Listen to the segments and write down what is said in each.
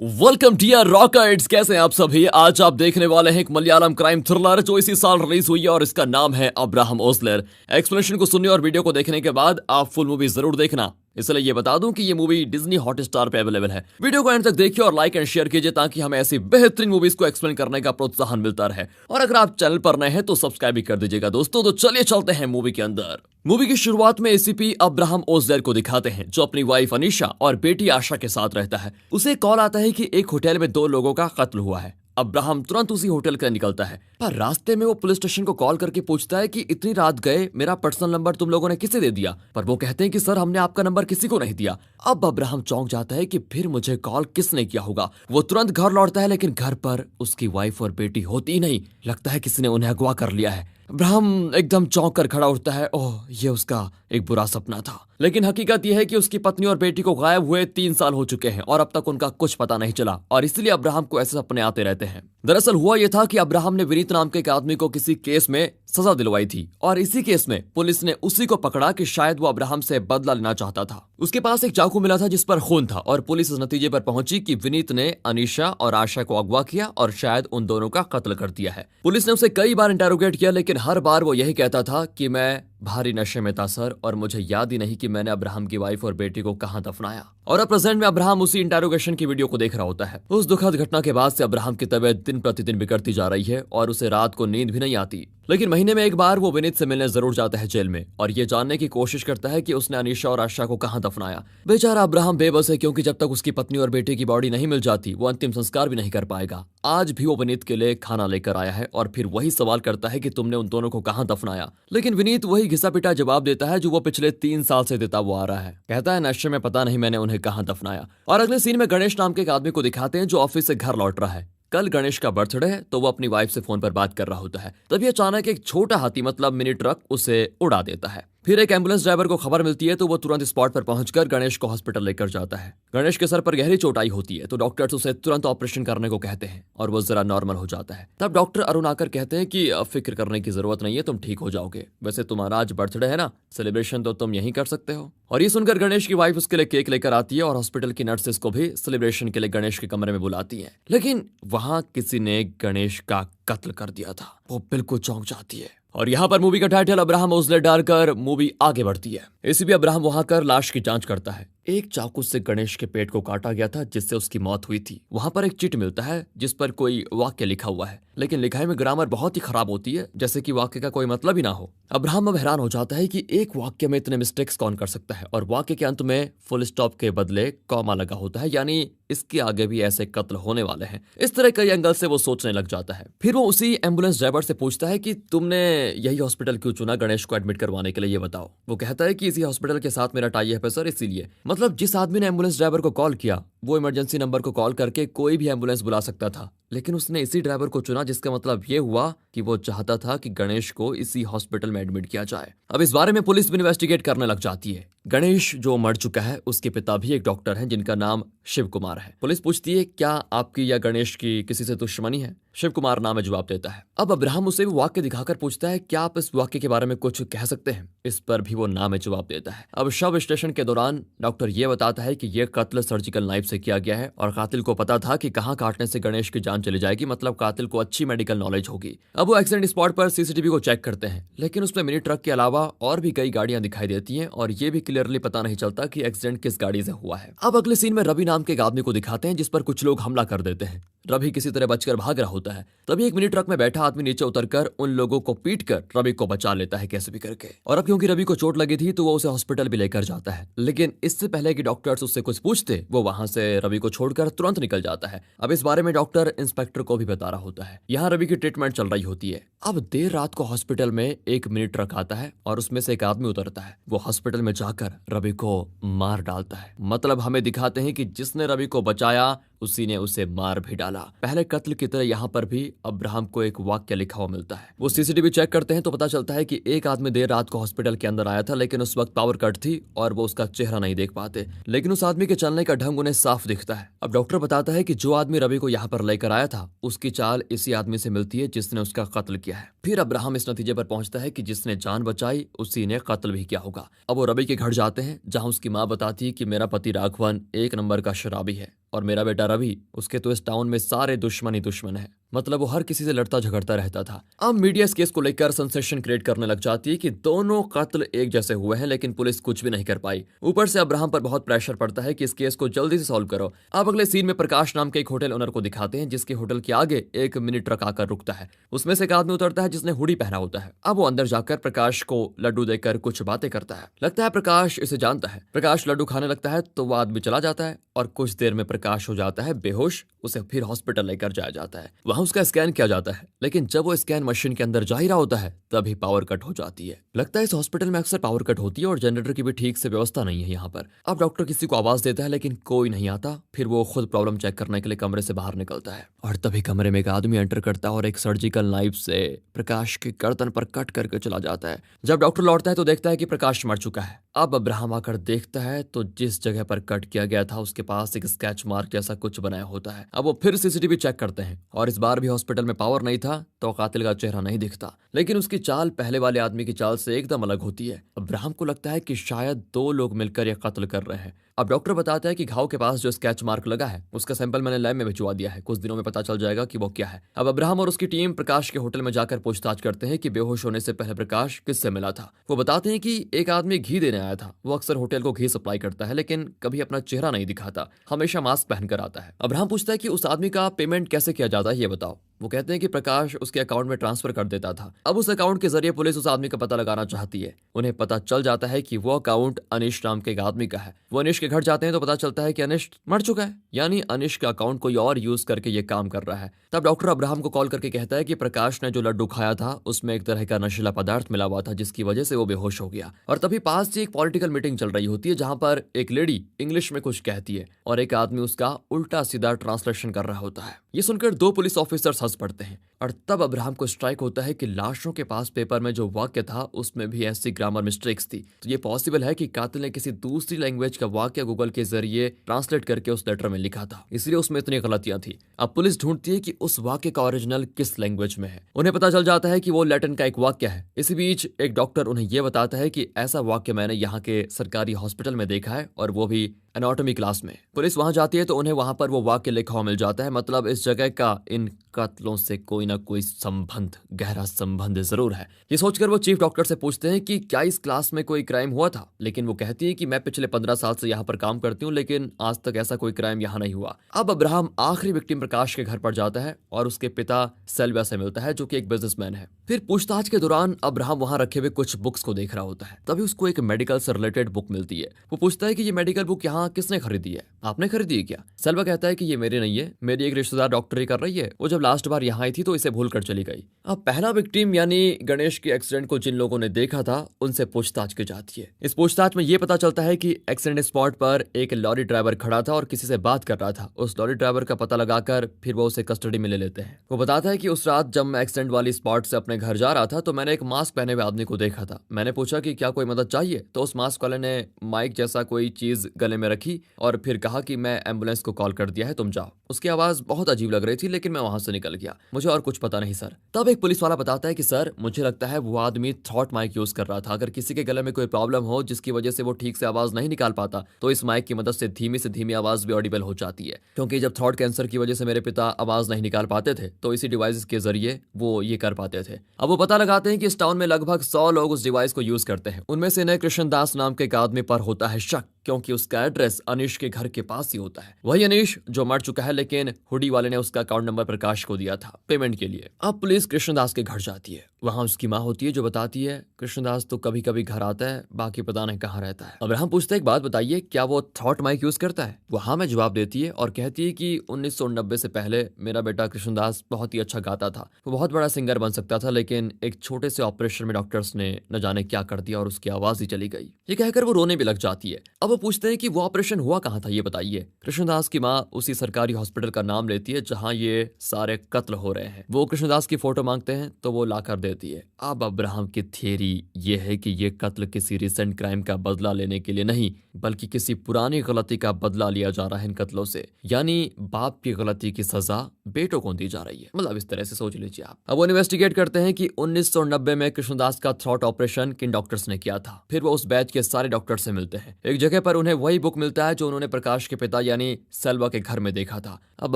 Welcome dear rockets, कैसे हैं आप सभी। आज आप देखने वाले हैं एक मलयालम क्राइम थ्रिलर जो इसी साल रिलीज हुई है और इसका नाम है अब्राहम ओस्लर। एक्सप्लेनेशन को सुनने और वीडियो को देखने के बाद आप फुल मूवी जरूर देखना। इसलिए ये बता दूं कि ये मूवी डिज्नी हॉटस्टार पे अवेलेबल है। वीडियो को एंड तक देखिए और लाइक एंड शेयर कीजिए ताकि हमें ऐसी बेहतरीन मूवीज को एक्सप्लेन करने का प्रोत्साहन मिलता रहे। और अगर आप चैनल पर नए हैं तो सब्सक्राइब भी कर दीजिएगा दोस्तों। तो चलिए चलते हैं मूवी के अंदर। मूवी की शुरुआत में एसीपी अब्राहम ओस्लर को दिखाते हैं जो अपनी वाइफ अनीशा और बेटी आशा के साथ रहता है। उसे कॉल आता है कि एक होटल में 2 लोगों का कत्ल हुआ है। अब्राहम तुरंत उसी होटल का निकलता है, पर रास्ते में वो पुलिस स्टेशन को कॉल करके पूछता है कि इतनी रात गए मेरा पर्सनल नंबर तुम लोगों ने किसे दे दिया। पर वो कहते हैं कि सर हमने आपका नंबर किसी को नहीं दिया। अब अब्राहम चौंक जाता है कि फिर मुझे कॉल किसने किया होगा। वो तुरंत घर लौटता है लेकिन घर पर उसकी वाइफ और बेटी होती ही नहीं। लगता है किसी ने उन्हें अगवा कर लिया है। अब्राहम एकदम चौंक कर खड़ा उठता है। ओह, ये उसका एक बुरा सपना था। लेकिन हकीकत यह है कि उसकी पत्नी और बेटी को गायब हुए 3 साल हो चुके हैं और अब तक उनका कुछ पता नहीं चला और इसलिए अब्राहम को ऐसे सपने आते रहते हैं। दरअसल हुआ यह था कि अब्राहम ने विनीत नाम के एक आदमी को किसी केस में सजा दिलवाई थी और इसी केस में पुलिस ने उसी को पकड़ा कि शायद वो अब्राहम से बदला लेना चाहता था। उसके पास एक चाकू मिला था जिस पर खून था और पुलिस इस नतीजे पर पहुंची कि विनीत ने अनीशा और आशा को अगवा किया और शायद उन दोनों का कत्ल कर दिया है। पुलिस ने उसे कई बार इंटेरोगेट किया लेकिन हर बार वो यही कहता था कि मैं भारी नशे में था सर और मुझे याद ही नहीं कि मैंने अब्राहम की वाइफ और बेटी को कहां दफनाया। और अब प्रेजेंट में अब्राहम उसी इंटेरोगेशन की वीडियो को देख रहा होता है। उस दुखद घटना के बाद से अब्राहम की तबीयत दिन प्रतिदिन बिगड़ती जा रही है और उसे रात को नींद भी नहीं आती। लेकिन महीने में एक बार वो विनीत से मिलने जरूर जाता है जेल में और ये जानने की कोशिश करता है कि उसने अनीशा और आशा को कहां दफनाया। बेचारा अब्राहम बेबस है क्योंकि जब तक उसकी पत्नी और बेटी की बॉडी नहीं मिल जाती वो अंतिम संस्कार भी नहीं कर पाएगा। आज भी वो विनीत के लिए खाना लेकर आया है और फिर वही सवाल करता है कि तुमने उन दोनों को कहां दफनाया। लेकिन विनीत वही घिसा पिटा जवाब देता है जो वो पिछले 3 साल से देता हुआ आ रहा है। कहता है नशे में पता नहीं मैंने उन्हें कहां दफनाया। और अगले सीन में गणेश नाम के एक आदमी को दिखाते हैं जो ऑफिस से घर लौट रहा है। कल गणेश का बर्थडे है तो वो अपनी वाइफ से फोन पर बात कर रहा होता है। तभी अचानक एक छोटा हाथी मतलब मिनी ट्रक उसे उड़ा देता है। फिर एक एम्बुलेंस ड्राइवर को खबर मिलती है तो वो तुरंत स्पॉट पर पहुंचकर गणेश को हॉस्पिटल लेकर जाता है। गणेश के सर पर गहरी चोटाई होती है तो डॉक्टर्स उसे तुरंत ऑपरेशन करने को कहते हैं और वो जरा नॉर्मल हो जाता है। तब डॉक्टर अरुण आकर कहते हैं कि फिक्र करने की जरूरत नहीं है, तुम ठीक हो जाओगे। वैसे तुम्हारा आज बर्थडे है ना, सेलिब्रेशन तो तुम यहीं कर सकते हो। और ये सुनकर गणेश की वाइफ उसके लिए केक लेकर आती है और हॉस्पिटल की नर्सेस को भी सेलिब्रेशन के लिए गणेश के कमरे में बुलाती है। लेकिन वहां किसी ने गणेश का कत्ल कर दिया था। वो बिल्कुल चौंक जाती है और यहाँ पर मूवी का टाइटल अब्राहम ओस्लर डालकर मूवी आगे बढ़ती है। एसीपी अब्राहम वहां कर लाश की जांच करता है। एक चाकू से गणेश के पेट को काटा गया था जिससे उसकी मौत हुई थी। वहां पर एक चिट मिलता है जिस पर कोई वाक्य लिखा हुआ है लेकिन लिखाई में ग्रामर बहुत ही खराब होती है, जैसे कि वाक्य का कोई मतलब ही ना हो। अब्राहम अब हैरान हो जाता है कि एक वाक्य में इतने मिस्टेक्स कौन कर सकता है और वाक्य के अंत में फुल स्टॉप के बदले कॉमा लगा होता है, यानी इसके आगे भी ऐसे कत्ल होने वाले हैं। इस तरह कई एंगल से वो सोचने लग जाता है। फिर वो उसी एम्बुलेंस ड्राइवर से पूछता है कि तुमने यही हॉस्पिटल क्यों चुना गणेश को एडमिट करवाने के लिए, ये बताओ। वो कहता है कि इसी हॉस्पिटल के साथ मेरा टाई अप है सर, इसीलिए। मतलब जिस आदमी ने एम्बुलेंस ड्राइवर को कॉल किया वो इमरजेंसी नंबर को कॉल करके कोई भी एम्बुलेंस बुला सकता था, लेकिन उसने इसी ड्राइवर को चुना जिसका मतलब ये हुआ कि वो चाहता था कि गणेश को इसी हॉस्पिटल में एडमिट किया जाए। अब इस बारे में पुलिस भी इन्वेस्टिगेट करने लग जाती है। गणेश जो मर चुका है उसके पिता भी एक डॉक्टर हैं जिनका नाम शिव कुमार है। पुलिस पूछती है क्या आपकी या गणेश की किसी से दुश्मनी है। शिव कुमार नाम है जवाब देता है। अब अब्राहम उसे वो वाक्य दिखाकर पूछता है क्या आप इस वाक्य के बारे में कुछ कह सकते हैं। इस पर भी वो नाम है जवाब देता है। अब शव विश्लेषण के दौरान डॉक्टर ये बताता है कि यह कत्ल सर्जिकल नाइफ से किया गया है और कातिल को पता था कि कहां काटने से गणेश की जान चली जाएगी, मतलब कातिल को अच्छी मेडिकल नॉलेज होगी। अब वो एक्सीडेंट स्पॉट पर सीसीटीवी को चेक करते हैं लेकिन उसमें मिनी ट्रक के अलावा और भी कई गाड़ियां दिखाई देती हैं और ये भी क्लियरली पता नहीं चलता कि एक्सीडेंट किस गाड़ी से हुआ है। अब अगले सीन में रवि नाम के एक आदमी को दिखाते हैं जिस पर कुछ लोग हमला कर देते हैं। रवि किसी तरह बचकर भाग रहा होता है। तभी एक मिनी ट्रक में बैठा आदमी नीचे उतरकर उन लोगों को पीटकर रवि को बचा लेता है कैसे भी करके। और अब क्योंकि रवि को चोट लगी थी तो वो उसे हॉस्पिटल भी लेकर जाता है, लेकिन इससे पहले कि डॉक्टर्स उससे कुछ पूछते वो वहां से रवि को छोड़कर तुरंत निकल जाता है। अब इस बारे में डॉक्टर इंस्पेक्टर को भी बता रहा होता है। यहाँ रवि की ट्रीटमेंट चल रही होती है। अब देर रात को हॉस्पिटल में एक मिनी ट्रक आता है और उसमें से एक आदमी उतरता है। वो हॉस्पिटल में जाकर रवि को मार डालता है। मतलब हमें दिखाते हैं कि जिसने रवि को बचाया उसी ने उसे मार भी डाला। पहले कत्ल की तरह यहाँ पर भी अब्राहम को एक वाक्य लिखा हुआ मिलता है। वो सीसीटीवी चेक करते हैं तो पता चलता है कि एक आदमी देर रात को हॉस्पिटल के अंदर आया था लेकिन उस वक्त पावर कट थी और वो उसका चेहरा नहीं देख पाते, लेकिन उस आदमी के चलने का ढंग उन्हें साफ दिखता है। अब डॉक्टर बताता है कि जो आदमी रवि को यहाँ पर लेकर आया था उसकी चाल इसी आदमी से मिलती है जिसने उसका कत्ल किया है। फिर अब्राहम इस नतीजे पर पहुंचता है कि जिसने जान बचाई उसी ने कत्ल भी किया होगा। अब वो रवि के घर जाते हैं जहां उसकी माँ बताती है कि मेरा पति राघवन 1 नंबर का शराबी है और मेरा बेटा रवि, उसके तो इस टाउन में सारे दुश्मन ही दुश्मन है। मतलब वो हर किसी से लड़ता झगड़ता रहता था। अब मीडिया इस केस को लेकर सेंसेशन क्रिएट करने लग जाती है कि दोनों कत्ल एक जैसे हुए हैं, लेकिन पुलिस कुछ भी नहीं कर पाई। ऊपर से अब्राहम पर बहुत प्रेशर पड़ता है कि इस केस को जल्दी से सॉल्व करो। अब अगले सीन में प्रकाश नाम के एक होटल ओनर को दिखाते हैं, जिसके होटल के आगे एक मिनी ट्रक आकर रुकता है। उसमें से एक आदमी उतरता है जिसने हुडी पहना होता है। अब वो अंदर जाकर प्रकाश को लड्डू देकर कुछ बातें करता है। लगता है प्रकाश इसे जानता है। प्रकाश लड्डू खाने लगता है तो वो आदमी चला जाता है और कुछ देर में प्रकाश हो जाता है बेहोश। उसे फिर हॉस्पिटल लेकर जाया जाता है। वहां उसका स्कैन किया जाता है, लेकिन जब वो स्कैन मशीन के अंदर जा ही रहा होता है तभी पावर कट हो जाती है। लगता है इस हॉस्पिटल में अक्सर पावर कट होती है और जनरेटर की भी ठीक से व्यवस्था नहीं है यहाँ पर। अब डॉक्टर किसी को आवाज देता है लेकिन कोई नहीं आता। फिर वो खुद प्रॉब्लम चेक करने के लिए कमरे से बाहर निकलता है और तभी कमरे में एक आदमी एंटर करता है और एक सर्जिकल नाइफ से प्रकाश की गर्दन पर कट करके चला जाता है। जब डॉक्टर लौटता है तो देखता है कि प्रकाश मर चुका है। अब अब्राहम आकर देखता है तो जिस जगह पर कट किया गया था उसके पास एक स्केच मार्क जैसा कुछ बनाया होता है। अब वो फिर सीसीटीवी चेक करते हैं और इस बार भी हॉस्पिटल में पावर नहीं था तो कातिल का चेहरा नहीं दिखता, लेकिन उसकी चाल पहले वाले आदमी की चाल से एकदम अलग होती है। अब्राहम को लगता है कि शायद दो लोग मिलकर यह कत्ल कर रहे हैं। अब डॉक्टर बताता है कि घाव के पास जो स्केच मार्क लगा है उसका सैंपल मैंने लैब में भिजवा दिया है, कुछ दिनों में पता चल जाएगा कि वो क्या है। अब अब्राहम और उसकी टीम प्रकाश के होटल में जाकर पूछताछ करते हैं कि बेहोश होने से पहले प्रकाश किससे मिला था। वो बताते हैं कि एक आदमी घी देने आया था। वो अक्सर होटल को घी सप्लाई करता है लेकिन कभी अपना चेहरा नहीं दिखाता, हमेशा मास्क पहनकर आता है। अब्राहम पूछता है कि उस आदमी का पेमेंट कैसे किया जाता है ये बताओ। वो कहते हैं कि प्रकाश उसके अकाउंट में ट्रांसफर कर देता था। अब उस अकाउंट के जरिए पुलिस उस आदमी का पता लगाना चाहती है। उन्हें पता चल जाता है कि वो अकाउंट अनिश नाम के एक आदमी का है। वो अनिश के घर जाते हैं तो पता चलता है कि अनिश मर चुका है, यानी अनिश का अकाउंट कोई और यूज करके ये काम कर रहा है। तब डॉक्टर अब्राहम को कॉल करके कहता है कि प्रकाश ने जो लड्डू खाया था उसमें एक तरह का नशीला पदार्थ मिला हुआ था जिसकी वजह से वो बेहोश हो गया। और तभी पास से एक पॉलिटिकल मीटिंग चल रही होती है जहां पर एक लेडी इंग्लिश में कुछ कहती है और एक आदमी उसका उल्टा सीधा ट्रांसलेशन कर रहा होता है। ये सुनकर दो पुलिस ऑफिसर्स हंस पड़ते हैं और तब अब्राहम को स्ट्राइक होता है कि लाशों के पास पेपर में जो वाक्य था उसमें भी ऐसी ग्रामर मिस्टेक्स थी। तो ये पॉसिबल है कि कातिल ने किसी दूसरी लैंग्वेज का वाक्य गूगल के जरिए ट्रांसलेट करके उस लेटर में लिखा था, इसलिए उसमें इतनी गलतियां थी। अब पुलिस ढूंढती है कि उस वाक्य का ओरिजिनल किस लैंग्वेज में है। उन्हें पता चल जाता है कि वो लैटिन का एक वाक्य है। इसी बीच एक डॉक्टर उन्हें यह बताता है कि ऐसा वाक्य मैंने यहाँ के सरकारी हॉस्पिटल में देखा है और वो भी एनाटॉमी क्लास में। पुलिस वहां जाती है तो उन्हें वहां पर वो वाक्य लिखा हुआ मिल जाता है। मतलब इस जगह का इन कत्लों से कोई ना कोई संबंध, गहरा संबंध जरूर है। ये सोचकर वो चीफ डॉक्टर से पूछते हैं कि क्या इस क्लास में कोई क्राइम हुआ था, लेकिन वो कहती है कि मैं पिछले 15 साल से यहाँ पर काम करती हूँ लेकिन आज तक ऐसा कोई क्राइम यहाँ नहीं हुआ। अब अब्राहम आखिरी विक्टिम प्रकाश के घर पर जाता है और उसके पिता सेल्वा से मिलता है जो कि एक बिजनेसमैन है। फिर पूछताछ के दौरान अब्राहम वहां रखे हुए कुछ बुक्स को देख रहा होता है। तभी उसको एक मेडिकल से रिलेटेड बुक मिलती है। वो पूछता है कि ये मेडिकल बुक यहाँ किसने खरीदी है, आपने खरीदी है क्या? सेल्वा कहता है कि ये मेरी नहीं है, मेरी एक रिश्तेदार डॉक्टरी कर रही है, वो जब लास्ट बार यहाँ आई थी तो इसे भूल कर चली गई। अब पहला विक्टिम यानी गणेश के एक्सीडेंट को जिन लोगों ने देखा था उनसे पूछताछ की जाती है। इस पूछताछ में ये पता चलता है कि एक्सीडेंट स्पॉट पर एक लॉरी ड्राइवर खड़ा था और किसी से बात कर रहा था। उस लॉरी ड्राइवर का पता लगाकर फिर वो उसे कस्टडी में ले लेते हैं। वो बताता है कि उस रात जब मैं एक्सीडेंट वाली स्पॉट से अपने घर जा रहा था तो मैंने एक मास्क पहने हुए आदमी को देखा था। मैंने पूछा कि क्या कोई मदद चाहिए, तो उस मास्क वाले ने माइक जैसा कोई चीज गले में रखी और फिर कहा कि मैं एम्बुलेंस को कॉल कर दिया है, तुम जाओ। उसकी आवाज बहुत अजीब लग रही थी लेकिन मैं वहां से निकल गया, मुझे और कुछ पता नहीं सर। तब एक पुलिस वाला बताता है कि सर मुझे लगता है वो आदमी थ्रॉट माइक यूज कर रहा था। अगर किसी के गले में कोई प्रॉब्लम हो जिसकी वजह से वो ठीक से आवाज नहीं निकाल पाता तो इस माइक की मदद से धीमी आवाज भी ऑडिबल हो जाती है। क्योंकि जब थ्रॉट कैंसर की वजह से मेरे पिता आवाज नहीं निकाल पाते थे तो इसी डिवाइस के जरिए वो ये कर पाते थे। अब वो पता लगाते हैं कि इस टाउन में लगभग 100 लोग उस डिवाइस को यूज करते हैं। उनमें से इन्हें कृष्णदास नाम के एक आदमी पर होता है शक, क्योंकि उसका एड्रेस अनिश के घर के पास ही होता है। वही अनिश जो मर चुका है, लेकिन हुडी वाले ने उसका अकाउंट नंबर प्रकाश को दिया था पेमेंट के लिए। अब पुलिस कृष्णदास के घर जाती है। वहां उसकी माँ होती है जो बताती है कृष्णदास तो कभी कभी घर आता है, बाकी पता नहीं कहाँ रहता है। अब्राहम पूछते एक बात बताइए, क्या वो थ्रॉट माइक यूज करता है? वो हाँ में जवाब देती है और कहती है कि 1990 से पहले मेरा बेटा कृष्णदास बहुत ही अच्छा गाता था, वो बहुत बड़ा सिंगर बन सकता था, लेकिन एक छोटे से ऑपरेशन में डॉक्टर्स ने न जाने क्या कर दिया और उसकी आवाज ही चली गई। ये कहकर वो रोने भी लग जाती है। अब वो पूछते हैं कि वो ऑपरेशन हुआ कहाँ था, ये बताइए। कृष्णदास की माँ उसी सरकारी हॉस्पिटल का नाम लेती है जहाँ ये सारे कत्ल हो रहे हैं। वो कृष्णदास की फोटो मांगते हैं तो वो लाकर देती है। अब अब्राहम की थियरी ये है कि ये कत्ल किसी रिसेंट क्राइम का बदला लेने के लिए नहीं, बल्कि किसी पुरानी गलती का बदला लिया जा रहा है इन कत्लों से। यानी बाप की गलती की सजा बेटों को दी जा रही है। मतलब इस तरह से सोच लीजिए आप। अब वो इन्वेस्टिगेट करते हैं कि 1990 में कृष्णदास का थ्रॉट ऑपरेशन किन डॉक्टर्स ने किया था। फिर वो उस बैच के सारे डॉक्टर से मिलते हैं। एक जगह पर उन्हें वही बुक मिलता है जो उन्होंने प्रकाश के पिता यानी सेल्वा के घर में देखा था। अब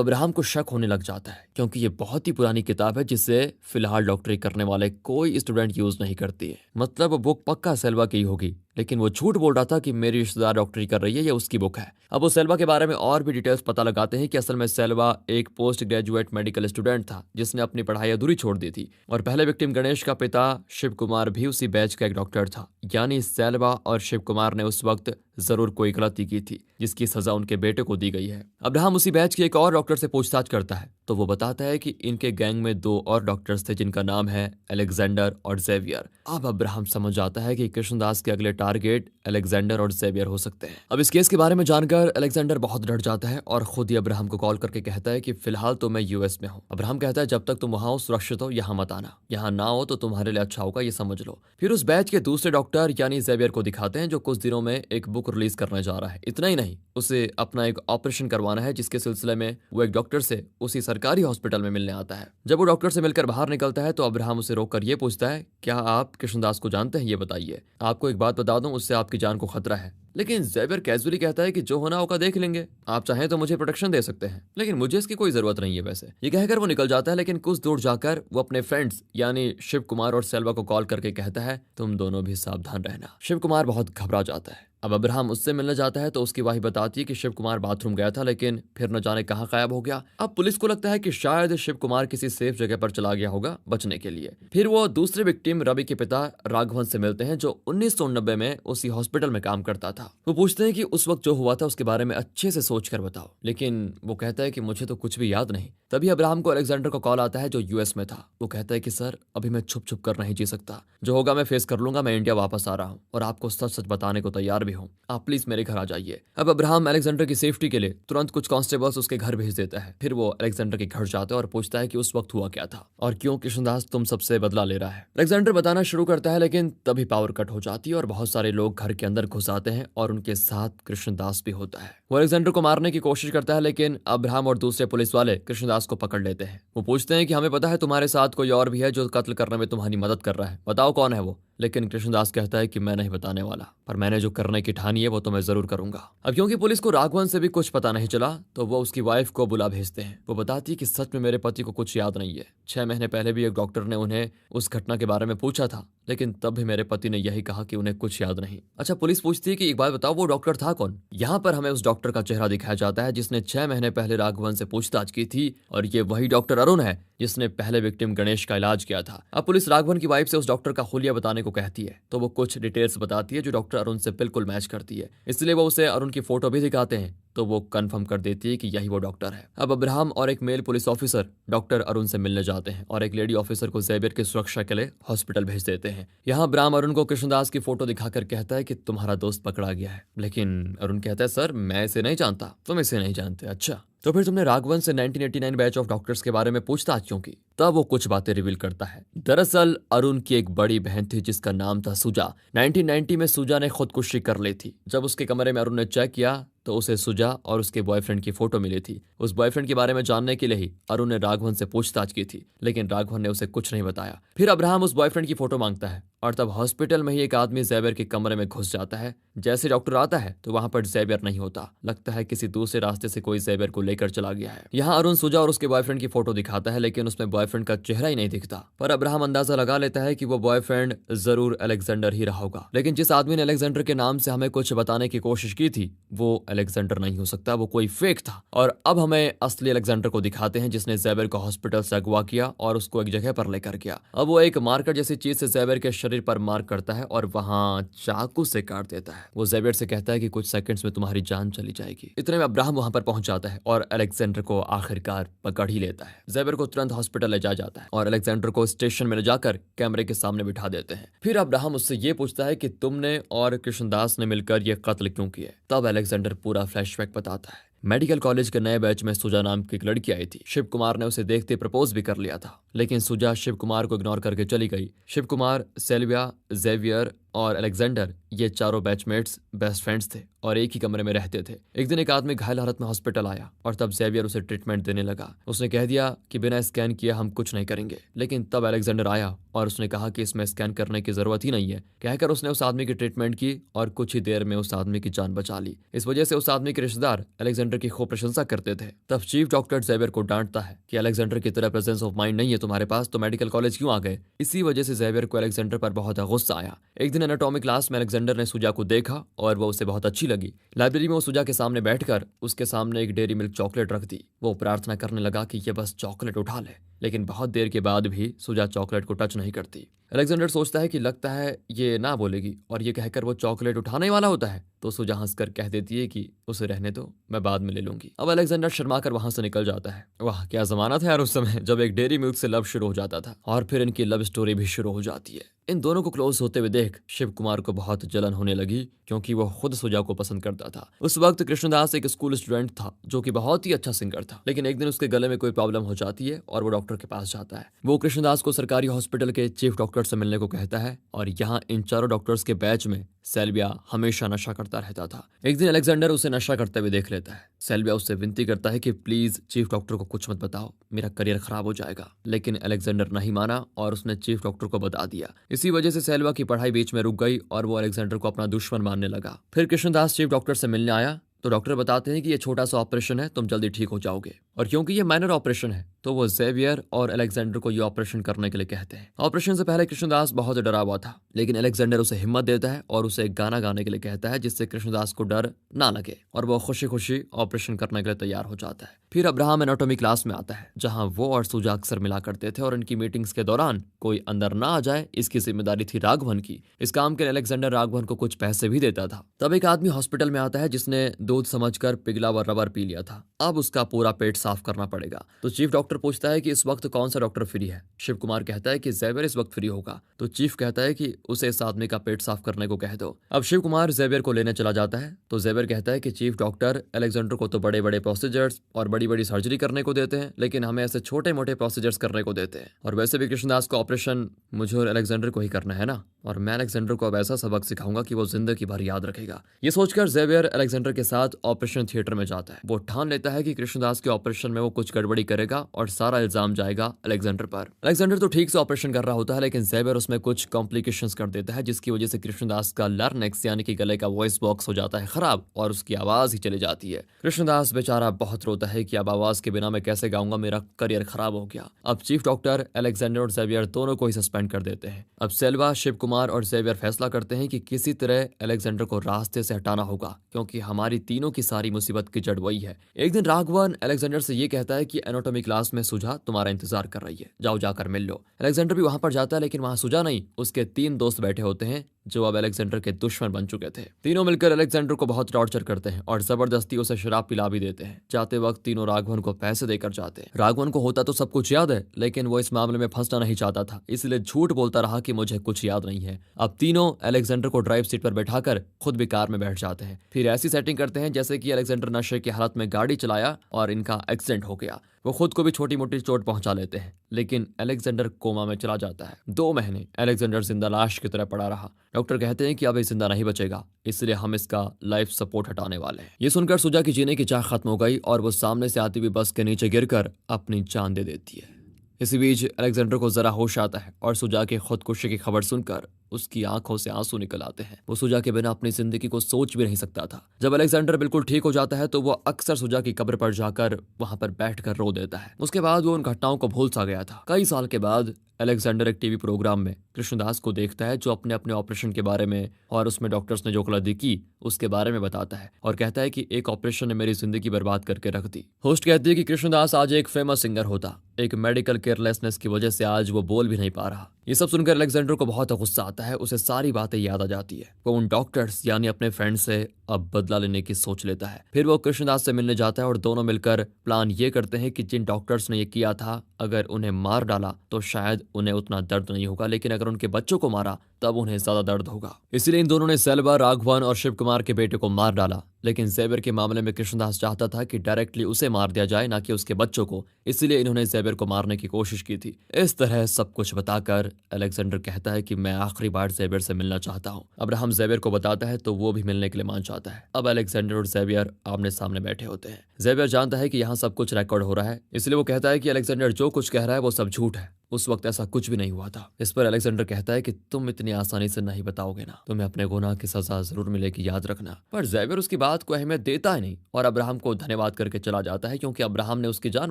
अब्राहम को शक होने लग जाता है क्योंकि ये बहुत ही पुरानी किताब है जिसे फिलहाल डॉक्टरी करने वाले कोई स्टूडेंट यूज नहीं करती है। मतलब वो बुक पक्का सेल्वा की ही होगी, लेकिन वो झूठ बोल रहा था कि मेरी रिश्तेदार डॉक्टरी कर रही है, ये उसकी बुक है। अब वो सेल्वा के बारे में और भी डिटेल्स पता लगाते हैं कि असल में सेल्वा एक पोस्ट ग्रेजुएट मेडिकल स्टूडेंट था जिसने अपनी पढ़ाई अधूरी छोड़ दी थी, और पहले विक्टिम गणेश का पिता शिव कुमार भी उसी बैच का एक डॉक्टर था। यानी सेल्वा और शिव कुमार ने उस वक्त जरूर कोई गलती की थी जिसकी सजा उनके बेटे को दी गई है। अब्राहम उसी बैच के एक और डॉक्टर से पूछताछ करता है तो वो बताता है कि इनके गैंग में 2 और डॉक्टर्स थे जिनका नाम है अलेक्जेंडर और जेवियर। अब अब्राहम समझ आता है कि कृष्णदास के अगले टारगेट अलेक्जेंडर और जेवियर हो सकते हैं। अब इस केस के बारे में जानकर अलेक्जेंडर बहुत डर जाता है और खुद ही अब्राहम को कॉल करके कहता है कि फिलहाल तो मैं यूएस में हूँ। अब्राहम कहता है जब तक तुम वहां हो, सुरक्षित हो, यहाँ मत आना। यहाँ ना हो तो तुम्हारे लिए अच्छा होगा, ये समझ लो। फिर उस बैच के दूसरे डॉक्टर यानी जेवियर को दिखाते हैं जो कुछ दिनों में एक बुक रिलीज करने जा रहा है। इतना ही नहीं, उसे अपना एक ऑपरेशन करवाना है जिसके सिलसिले में वो एक डॉक्टर से उसी सरकारी हॉस्पिटल में मिलने आता है। जब वो डॉक्टर से मिलकर बाहर निकलता है तो अब्राहम उसे रोककर ये पूछता है, क्या आप कृष्णदास को जानते हैं? ये बताइए। आपको एक बात बता दूं, उससे आपकी जान को खतरा है। लेकिन जेवियर कैजुअली कहता है कि जो होना होगा देख लेंगे, आप चाहें तो मुझे प्रोटेक्शन दे सकते हैं, लेकिन मुझे इसकी कोई जरूरत नहीं है। वैसे ये कहकर वो निकल जाता है, लेकिन कुछ दूर जाकर वो अपने फ्रेंड्स यानी शिव कुमार और सेल्वा को कॉल करके कहता है तुम दोनों भी सावधान रहना। शिव कुमार बहुत घबरा जाता है। अब अब्राहम उससे मिलने जाता है तो उसकी वाही बताती है कि शिव कुमार बाथरूम गया था लेकिन फिर न जाने कहां गायब हो गया। अब पुलिस को लगता है कि शायद शिव कुमार किसी सेफ जगह पर चला गया होगा बचने के लिए। फिर वो दूसरे विक्टिम रवि के पिता राघवन से मिलते हैं जो 1990 में उसी हॉस्पिटल में काम करता था। वो पूछते हैं कि उस वक्त जो हुआ था उसके बारे में अच्छे से सोच कर बताओ, लेकिन वो कहता है कि मुझे तो कुछ भी याद नहीं। तभी अब्राहम को अलेक्जेंडर को कॉल आता है जो यूएस में था। वो कहता है कि सर अभी मैं छुप छुप कर नहीं जी सकता, जो होगा मैं फेस कर लूंगा। मैं इंडिया वापस आ रहा हूँ और आपको सच सच बताने को तैयार भी हूँ, आप प्लीज मेरे घर आ जाइए। अब अब्राहम अलेक्जेंडर की सेफ्टी के लिए तुरंत कुछ कांस्टेबल्स उसके घर भेज देता है। फिर वो अलेक्जेंडर के घर जाता है और पूछता है कि उस वक्त हुआ क्या था और क्यों कृष्णदास तुम सबसे बदला ले रहा है। अलेक्जेंडर बताना शुरू करता है लेकिन तभी पावर कट हो जाती है और बहुत सारे लोग घर के अंदर घुस आते हैं और उनके साथ कृष्णदास भी होता है। वो अलेक्जेंडर को मारने की कोशिश करता है लेकिन अब्राहम और दूसरे पुलिस वाले कृष्णदास को पकड़ लेते हैं। वो पूछते हैं कि हमें पता है तुम्हारे साथ कोई और भी है जो कत्ल करने में तुम्हारी मदद कर रहा है, बताओ कौन है वो। लेकिन कृष्णदास कहता है कि मैं नहीं बताने वाला, पर मैंने जो करने की ठानी है वो तो मैं जरूर करूंगा। अब क्योंकि पुलिस को राघवन से भी कुछ पता नहीं चला तो वो उसकी वाइफ को बुला भेजते हैं। वो बताती है कि सच में मेरे पति को कुछ याद नहीं है। 6 महीने पहले भी एक डॉक्टर ने उन्हें उस घटना के बारे में पूछा था लेकिन तब भी मेरे पति ने यही कहा कि उन्हें कुछ याद नहीं। अच्छा, पुलिस पूछती है कि एक बात बताओ वो डॉक्टर था कौन। यहाँ पर हमें उस डॉक्टर का चेहरा दिखाया जाता है जिसने 6 महीने पहले राघवन से पूछताछ की थी और ये वही डॉक्टर अरुण है जिसने पहले विक्टिम गणेश का इलाज किया था। अब पुलिस राघवन की वाइफ से उस डॉक्टर का हुलिया बताने को कहती है तो वो कुछ डिटेल्स बताती है जो डॉक्टर अरुण से बिल्कुल मैच करती है, इसलिए वो उसे अरुण की फोटो भी दिखाते हैं तो वो कंफर्म कर देती है कि यही वो डॉक्टर है। अब अब्राहम और एक male police officer doctor Arun से मिलने जाते हैं और एक लेडी ऑफिसर को जेवियर की सुरक्षा के लिए हॉस्पिटल भेज देते हैं। यहाँ अब्राहम अरुण को कृष्णदास की फोटो दिखाकर कहता है कि तुम्हारा दोस्त पकड़ा गया है, लेकिन अरुण कहता है सर मैं इसे नहीं जानता। तुम इसे नहीं जानते? अच्छा, तो फिर तुमने राघवन से 1989 बैच ऑफ डॉक्टर्स के बारे में पूछताछ क्यों की? तब वो कुछ बातें रिवील करता है। दरअसल अरुण की एक बड़ी बहन थी जिसका नाम था सुजा। 1990 में सुजा ने खुदकुशी कर ली थी। जब उसके कमरे में अरुण ने चेक किया तो उसे सुजा और उसके बॉयफ्रेंड की फोटो मिली थी। उस बॉयफ्रेंड के बारे में जानने के लिए ही अरुण ने राघवन से पूछताछ की थी, लेकिन राघवन ने उसे कुछ नहीं बताया। फिर अब्राहम उस बॉयफ्रेंड की फोटो मांगता है और तब हॉस्पिटल में ही एक आदमी जेवियर के कमरे में घुस जाता है। जैसे डॉक्टर आता है तो वहां पर जेवियर नहीं होता। लगता है किसी दूसरे रास्ते से कोई जेवियर को लेकर चला गया है। यहाँ अरुण सुजा और उसके बॉयफ्रेंड की फोटो दिखाता है लेकिन उसमें बॉयफ्रेंड का चेहरा ही नहीं दिखता। पर अब्राहम अंदाजा लगा लेता है कि वो बॉयफ्रेंड जरूर अलेक्जेंडर ही रहा होगा। लेकिन जिस आदमी ने अलेक्जेंडर के नाम से हमें कुछ बताने की कोशिश की थी वो अलेक्जेंडर नहीं हो सकता, वो कोई फेक था। और अब हमें असली अलेक्जेंडर को दिखाते हैं जिसने जेवियर को हॉस्पिटल से अगवा किया और उसको एक जगह पर लेकर गया। अब वो एक मार्कर जैसी चीज से जेवियर के शरीर पर मार्क करता है और वहां चाकू से काट देता है। वो जेवियर से कहता है कि कुछ सेकंड्स में तुम्हारी जान चली जाएगी। इतने में अब्राहम वहां पर पहुंच जाता है और अलेक्जेंडर को आखिरकार पकड़ ही लेता है। जेवियर को तुरंत हॉस्पिटल ले जाया जाता है और अलेक्जेंडर को स्टेशन में ले जाकर कैमरे के सामने बिठा देते हैं। फिर अब्राहम उससे ये पूछता है कि तुमने और कृष्णदास ने मिलकर ये कत्ल क्यों किए। तब अलेक्जेंडर पूरा फ्लैशबैक बताता है। मेडिकल कॉलेज के नए बैच में सुजा नाम की एक लड़की आई थी। शिव कुमार ने उसे देखते प्रपोज भी कर लिया था, लेकिन सुजा शिव कुमार को इग्नोर करके चली गई। शिव कुमार, सेल्विया, जेवियर और अलेक्जेंडर ये चारों बैचमेट्स बेस्ट फ्रेंड्स थे और एक ही कमरे में रहते थे। एक दिन एक आदमी घायल हालत में हॉस्पिटल आया और तब जेवियर उसे ट्रीटमेंट देने लगा। उसने कह दिया कि बिना स्कैन किए हम कुछ नहीं करेंगे, लेकिन तब अलेक्जेंडर आया और उसने कहा कि इसमें स्कैन करने की जरूरत ही नहीं है। कहकर उसने उस आदमी की ट्रीटमेंट की और कुछ ही देर में उस आदमी की जान बचा ली। इस वजह से उस आदमी के रिश्तेदार अलेक्जेंडर की खूब प्रशंसा करते थे। तब चीफ डॉक्टर जेवियर को डांटता है कि अलेक्जेंडर की तरह प्रेजेंस ऑफ माइंड नहीं है तुम्हारे पास, तो मेडिकल कॉलेज क्यों आ गए। इसी वजह से जेवियर को अलेक्जेंडर पर बहुत गुस्सा आया। एक दिन एनाटॉमी क्लास में अलेक्जेंडर ने सुजा को देखा और वो उसे बहुत अच्छी लगी। लाइब्रेरी में वो सुजा के सामने बैठकर उसके सामने एक डेयरी मिल्क चॉकलेट रख दी। वो प्रार्थना करने लगा कि ये बस चॉकलेट उठा ले, लेकिन बहुत देर के बाद भी सुजा चॉकलेट को टच नहीं करती। अलेक्जेंडर सोचता है कि लगता है ये ना बोलेगी और ये कहकर वो चॉकलेट उठाने वाला होता है, तो सुजा हंसकर कह देती है कि उसे रहने दो, मैं बाद में ले लूंगी। अब अलेक्जेंडर शर्मा कर वहां से निकल जाता है। वाह क्या जमाना था यार उस समय, जब एक डेयरी मिल्क से लव शुरू हो जाता था और फिर इनकी लव स्टोरी भी शुरू हो जाती है। इन दोनों को क्लोज होते हुए देख शिव कुमार को बहुत जलन होने लगी, क्योंकि वो खुद सुजा को पसंद करता था। उस वक्त कृष्णदास एक स्कूल स्टूडेंट था जो कि बहुत ही अच्छा सिंगर था, लेकिन एक दिन उसके गले में कोई प्रॉब्लम हो जाती है और वो डॉक्टर के पास जाता है। वो कृष्णदास को सरकारी हॉस्पिटल के चीफ डॉक्टर से मिलने को कहता है और यहाँ इन चारों डॉक्टर्स के बैच में सेल्विया हमेशा नशा करता रहता था। एक दिन अलेक्जेंडर उसे नशा करते हुए देख लेता है। सेल्विया उससे विनती करता है कि प्लीज चीफ डॉक्टर को कुछ मत बताओ, मेरा करियर खराब हो जाएगा, लेकिन अलेक्जेंडर नहीं माना और उसने चीफ डॉक्टर को बता दिया। इसी वजह से सेल्विया की पढ़ाई बीच में रुक गई और वो अलेक्जेंडर को अपना दुश्मन मानने लगा। फिर कृष्णदास चीफ डॉक्टर से मिलने आया तो डॉक्टर बताते हैं कि ये छोटा सा ऑपरेशन है, तुम जल्दी ठीक हो जाओगे। और क्योंकि ये माइनर ऑपरेशन है तो वो जेवियर और अलेक्जेंडर को ये ऑपरेशन करने के लिए कहते हैं। ऑपरेशन से पहले कृष्णदास बहुत डरा हुआ था, लेकिन अलेक्जेंडर उसे हिम्मत देता है और उसे एक गाना गाने के लिए कहता है जिससे कृष्णदास को डर ना लगे और वो खुशी खुशी ऑपरेशन करने के लिए तैयार हो जाता है। फिर अब्राहम एनाटॉमी क्लास में आता है, जहां वो और सुजा अक्सर मिला करते थे और इनकी मीटिंग्स के दौरान कोई अंदर ना आ जाए इसकी जिम्मेदारी थी राघवन की। इस काम के लिए अलेक्जेंडर राघवन को कुछ पैसे भी देता था। तब एक आदमी हॉस्पिटल में आता है जिसने दूध समझकर पिघला हुआ रबर पी लिया था। अब उसका पूरा पेट साफ करना पड़ेगा। तो चीफ डॉक्टर पूछता है कि इस वक्त कौन सा डॉक्टर फ्री है। शिव कुमार कहता है कि जेवियर इस वक्त फ्री होगा। तो चीफ कहता है कि उसे इस आदमी का पेट साफ करने को कह दो। अब शिव कुमार जेवियर को लेने चला जाता है तो जेवियर कहता है कि चीफ डॉक्टर अलेक्जेंडर को तो बड़े बड़े प्रोसीजर्स और बड़ी बड़ी सर्जरी करने को देते हैं, लेकिन हमें ऐसे छोटे मोटे प्रोसीजर्स करने को देते हैं। और वैसे भी कृष्णदास का ऑपरेशन मुझे और अलेक्जेंडर को ही करना है ना, और मैं अलेक्जेंडर को अब ऐसा सबक सिखाऊंगा कि वो जिंदगी भर याद रखेगा। ये सोचकर जेवियर अलेक्जेंडर के साथ ऑपरेशन थिएटर में जाता है। वो ठान लेता है कि कृष्णदास के ऑपरेशन में वो कुछ गड़बड़ी करेगा और सारा इल्जाम जाएगा अलेक्जेंडर पर। अलेक्जेंडर तो ठीक से ऑपरेशन कर रहा होता है, लेकिन जेवियर उसमें कुछ कॉम्प्लिकेशंस कर देता है, जिसकी वजह से कृष्णदास का लर्नेक्स यानी कि गले का वॉइस बॉक्स हो जाता है खराब और उसकी आवाज ही चली जाती है। कृष्णदास बेचारा बहुत रोता है कि अब आवाज के बिना मैं कैसे गाऊंगा, मेरा करियर खराब हो गया। अब चीफ डॉक्टर अलेक्जेंडर और जेवियर दोनों को ही सस्पेंड कर देते हैं। अब सेल्वा, शिव कुमार और जेवियर फैसला करते हैं कि किसी तरह अलेक्जेंडर को रास्ते से हटाना होगा, क्योंकि हमारी तीनों की सारी मुसीबत की जड़ वही है। एक दिन राघवन अलेक्जेंडर से ये कहता है कि एनाटॉमी क्लास में सुजा तुम्हारा इंतजार कर रही है, जाओ जाकर मिल लो। अलेक्जेंडर भी वहां पर जाता है, लेकिन वहां सुजा नहीं, उसके 3 दोस्त बैठे होते हैं जो अब अलेक्जेंडर के दुश्मन बन चुके थे। तीनों मिलकर अलेक्जेंडर को बहुत टॉर्चर करते हैं और जबरदस्ती उसे शराब पिला भी देते हैं। जाते वक्त तीनों राघवन को पैसे देकर जाते हैं। राघवन को होता तो सब कुछ याद है, लेकिन वो इस मामले में फंसना नहीं चाहता था, इसलिए झूठ बोलता रहा कि मुझे कुछ याद नहीं है। अब तीनों अलेक्जेंडर को ड्राइव सीट पर बैठाकर खुद भी कार में बैठ जाते हैं। फिर ऐसी सेटिंग करते हैं जैसे कि अलेक्जेंडर नशे की हालत में गाड़ी चलाया और इनका एक्सीडेंट हो गया। वो खुद को भी छोटी मोटी चोट पहुंचा लेते हैं, लेकिन अलेक्जेंडर कोमा में चला जाता है। 2 महीने अलेक्जेंडर जिंदा लाश की तरह पड़ा रहा। डॉक्टर कहते हैं कि अब ये जिंदा नहीं बचेगा, इसलिए हम इसका लाइफ सपोर्ट हटाने वाले हैं। ये सुनकर सुजा की जीने की चाह खत्म हो गई और वो सामने से आती हुई बस के नीचे गिरकर अपनी जान दे देती है। इसी बीच अलेक्जेंडर को जरा होश आता है और सुजा के खुदकुशी की खबर सुनकर उसकी आंखों से आंसू निकल आते हैं। वो सुजा के बिना अपनी जिंदगी को सोच भी नहीं सकता था। जब अलेक्जेंडर बिल्कुल ठीक हो जाता है तो वो अक्सर सुजा की कब्र पर जाकर वहां पर बैठकर रो देता है। उसके बाद वो उन घटनाओं को भूल सा गया था। कई साल के बाद अलेक्जेंडर एक टीवी प्रोग्राम में कृष्णदास को देखता है, जो अपने अपने ऑपरेशन के बारे में और उसमें डॉक्टर्स ने जो गलती की उसके बारे में बताता है और कहता है कि एक ऑपरेशन ने मेरी जिंदगी बर्बाद करके रख दी। होस्ट कहती है कि कृष्णदास आज एक फेमस सिंगर होता, एक मेडिकल केयरलेसनेस की वजह से आज वो बोल भी नहीं पा रहा। ये सब सुनकर अलेक्जेंडर को बहुत गुस्सा आता है। उसे सारी बातें याद आ जाती है। वो उन डॉक्टर्स यानी अपने फ्रेंड से अब बदला लेने की सोच लेता है। फिर वो कृष्णदास से मिलने जाता है और दोनों मिलकर प्लान ये करते हैं कि जिन डॉक्टर्स ने ये किया था अगर उन्हें मार डाला तो शायद उन्हें उतना दर्द नहीं होगा, लेकिन अगर उनके बच्चों को मारा तब उन्हें ज्यादा दर्द होगा। इसीलिए इन दोनों ने सेल्वा, राघवन और शिव कुमार के बेटे को मार डाला। लेकिन ज़ेवियर के मामले में कृष्णदास चाहता था कि डायरेक्टली उसे मार दिया जाए, ना कि उसके बच्चों को। इसीलिए इन्होंने ज़ेवियर को मारने की कोशिश की थी। इस तरह सब कुछ बताकर अलेक्जेंडर कहता है कि मैं आखिरी बार ज़ेवियर से मिलना चाहता हूँ। अब्राहम ज़ेवियर को बताता है तो वो भी मिलने के लिए मान जाता है। अब अलेक्जेंडर और ज़ेवियर आमने सामने बैठे होते हैं। ज़ेवियर जानता है कि यहाँ सब कुछ रिकॉर्ड हो रहा है, इसलिए वो कहता है कि अलेक्जेंडर जो कुछ कह रहा है वो सब झूठ है। उस वक्त ऐसा कुछ भी नहीं हुआ था। इस पर अलेक्जेंडर कहता है कि तुम इतनी आसानी से नहीं बताओगे ना, तुम्हें अपने गुनाह की सजा जरूर मिलेगी, याद रखना। पर ज़ेवियर उसकी बात को अहमियत देता ही नहीं और अब्राहम को धन्यवाद करके चला जाता है, क्योंकि अब्राहम ने उसकी जान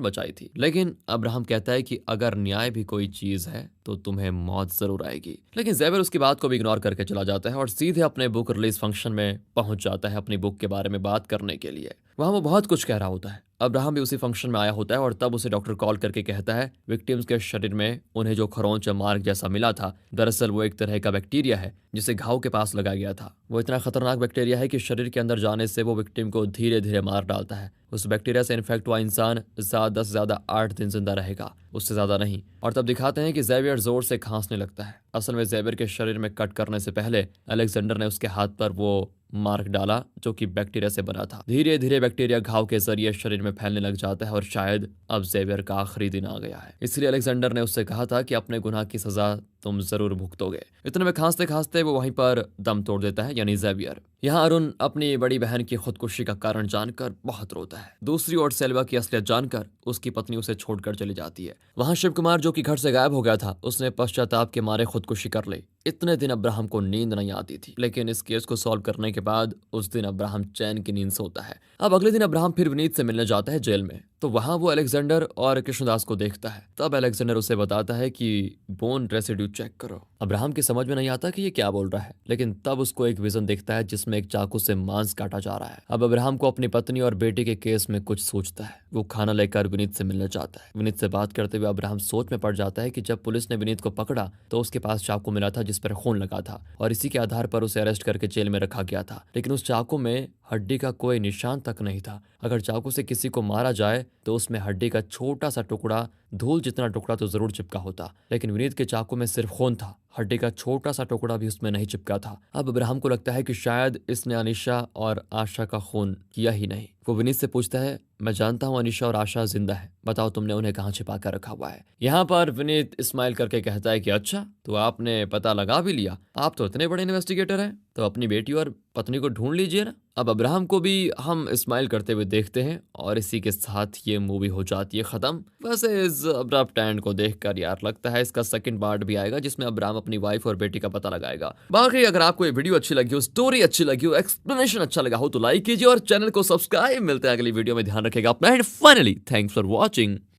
बचाई थी। लेकिन अब्राहम कहता है कि अगर न्याय भी कोई चीज है तो तुम्हें मौत जरूर आएगी। लेकिन ज़ेवियर उसकी बात को भी इग्नोर करके चला जाता है और सीधे अपने बुक रिलीज फंक्शन में पहुंच जाता है अपनी बुक के बारे में बात करने के लिए। वहां वो बहुत कुछ कह रहा होता है। अब्राहम भी उसी फंक्शन में आया होता है और तब उसे डॉक्टर कॉल करके कहता है विक्टिम्स के शरीर में उन्हें जो खरोंच मार्क जैसा मिला था, दरअसल वो एक तरह का बैक्टीरिया है जिसे घाव के पास लगाया गया था। वो इतना खतरनाक बैक्टीरिया है कि शरीर के अंदर जाने से वो विक्टिम को धीरे धीरे मार डालता है। उस बैक्टीरिया से इन्फेक्ट हुआ इंसान ज्यादा से ज्यादा 8 दिन जिंदा रहेगा, उससे ज्यादा नहीं। और तब दिखाते हैं कि ज़ेवियर जोर से खांसने लगता है। असल में ज़ेवियर के शरीर में कट करने से पहले अलेक्जेंडर ने उसके हाथ पर वो मार्क डाला जो कि बैक्टीरिया से बना था। धीरे धीरे बैक्टीरिया घाव के जरिए शरीर में फैलने लग जाता है और शायद अब ज़ेवियर का आखिरी दिन आ गया है। इसलिए अलेक्जेंडर ने उससे कहा था कि अपने गुनाह की सजा तुम जरूर भुगतोगे। इतने में खांसते खांसते वो वहीं पर दम तोड़ देता है, यानी ज़ेवियर। यहाँ अरुण अपनी बड़ी बहन की खुदकुशी का कारण जानकर बहुत रोता है। दूसरी ओर सेल्वा की असलियत जानकर उसकी पत्नी उसे छोड़कर चली जाती है। वहां शिव कुमार जो कि घर से गायब हो गया था, उसने पश्चाताप के मारे खुदकुशी कर ली। इतने दिन अब्राहम को नींद नहीं आती थी, लेकिन इस केस को सॉल्व करने के बाद उस दिन अब्राहम चैन की नींद सोता है। अब अगले दिन अब्राहम फिर विनीत से मिलने जाता है जेल में, तो वहां वो अलेक्जेंडर और कृष्णदास को देखता है। तब अलेक्जेंडर उसे बताता है कि बोन रेसिड्यू चेक करो। अब्राहम की समझ में नहीं आता कि ये क्या बोल रहा है, लेकिन तब उसको एक विजन दिखता है जिसमें एक चाकू से मांस काटा जा रहा है। अब अब्राहम को अपनी पत्नी और बेटे के केस में कुछ सोचता है। वो खाना लेकर विनीत से मिलने जाता है। विनीत से बात करते हुए अब्राहम सोच में पड़ जाता है कि जब पुलिस ने विनीत को पकड़ा तो उसके पास चाकू मिला था जिस पर खून लगा था और इसी के आधार पर उसे अरेस्ट करके जेल में रखा गया था। लेकिन उस चाकू में हड्डी का कोई निशान तक नहीं था। अगर चाकू से किसी को मारा जाए तो उसमें हड्डी का छोटा सा टुकड़ा, धूल जितना टुकड़ा तो जरूर चिपका होता, लेकिन विनीत के चाकू में सिर्फ खून था, हड्डी का छोटा सा टुकड़ा भी उसमें नहीं चिपका था। अब अब्राहम को लगता है कि शायद इसने अनीशा और आशा का खून किया ही नहीं। वो विनीत से पूछता है, मैं जानता हूँ अनीशा और आशा जिंदा है, बताओ तुमने उन्हें कहाँ छिपा कर रखा हुआ है। यहाँ पर विनीत स्माइल करके कहता है कि अच्छा, तो आपने पता लगा भी लिया, आप तो इतने बड़े इन्वेस्टिगेटर हैं, तो अपनी बेटी और पत्नी को ढूंढ लीजिए ना। अब अब्राहम को भी हम स्माइल करते हुए देखते हैं और इसी के साथ ये मूवी हो जाती है खत्म। वैसे इस अब्रप्ट एंड को देखकर यार लगता है इसका सेकंड पार्ट भी आएगा जिसमें अब्राहम अपनी वाइफ और बेटी का पता लगाएगा। बाकी अगर आपको ये वीडियो अच्छी लगी हो, स्टोरी अच्छी लगी हो, एक्सप्लेनेशन अच्छा लगा हो तो लाइक कीजिए और चैनल को सब्सक्राइब। मिलते हैं अगली वीडियो में, ध्यान रखेगा अपना and finally thanks for watching.